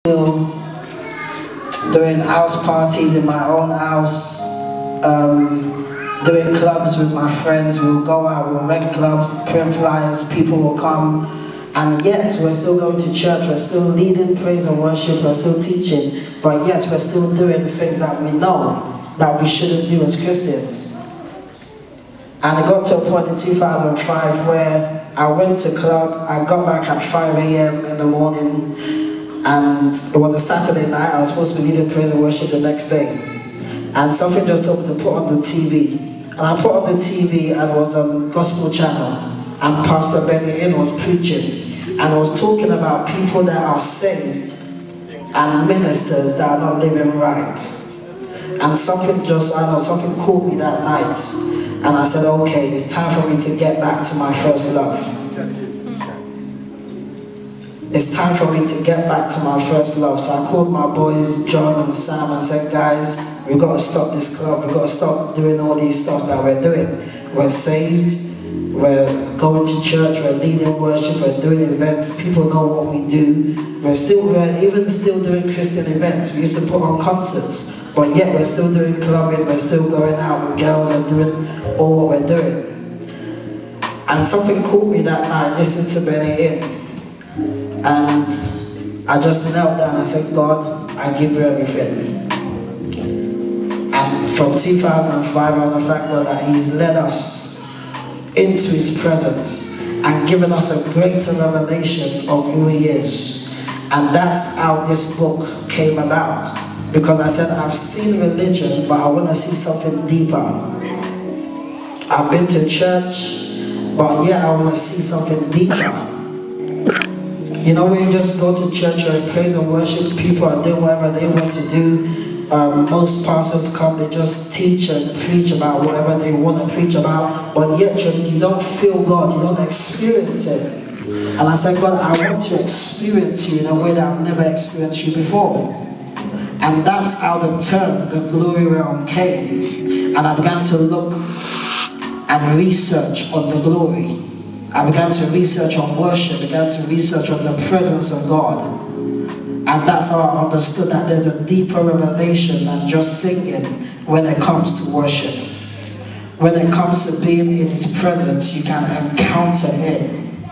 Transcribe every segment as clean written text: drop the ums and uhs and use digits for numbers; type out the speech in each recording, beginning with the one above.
still doing house parties in my own house, doing clubs with my friends. We'll go out, we'll rent clubs, print flyers, people will come. And yet we're still going to church, we're still leading praise and worship, we're still teaching, but yet we're still doing things that we know that we shouldn't do as Christians. And it got to a point in 2005 where I went to club, I got back at 5 a.m. in the morning, and it was a Saturday night. I was supposed to be leading praise and worship the next day. And something just told me to put on the TV. And I put on the TV and it was on Gospel Channel. And Pastor Benny Hinn was preaching. And I was talking about people that are saved and ministers that are not living right. And something something caught me that night. And I said, okay, it's time for me to get back to my first love. It's time for me to get back to my first love. So I called my boys, John and Sam, and said, guys, we've got to stop this club. We've got to stop doing all these stuff that we're doing. We're saved. We're going to church. We're leading worship. We're doing events. People know what we do. We're even still doing Christian events. We used to put on concerts, but yet we're still doing clubbing. We're still going out with girls and doing all what we're doing. And something caught me that night, listening to Benny Hinn. And I just knelt down and said, God, I give you everything. And from 2005, I want to thank God that He's led us into His presence and given us a greater revelation of who He is. And that's how this book came about. Because I said, I've seen religion, but I want to see something deeper. I've been to church, but yeah, I want to see something deeper. You know, when you just go to church or praise and worship, people are doing whatever they want to do. Most pastors come, they just teach and preach about whatever they want to preach about, but yet you don't feel God, you don't experience it. And I said, God, I want to experience you in a way that I've never experienced you before. And that's how the term, the glory realm, came. And I began to look and research on the glory. I began to research on worship, began to research on the presence of God. And that's how I understood that there's a deeper revelation than just singing when it comes to worship. When it comes to being in His presence, you can encounter Him.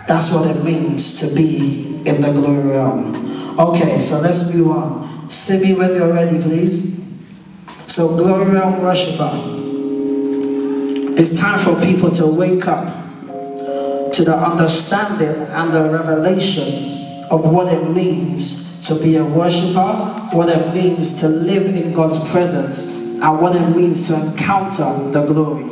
That's what it means to be in the glory realm. Okay, so let's move on. See me when you're ready, please. So, glory realm worshiper. It's time for people to wake up to the understanding and the revelation of what it means to be a worshiper, what it means to live in God's presence, and what it means to encounter the glory.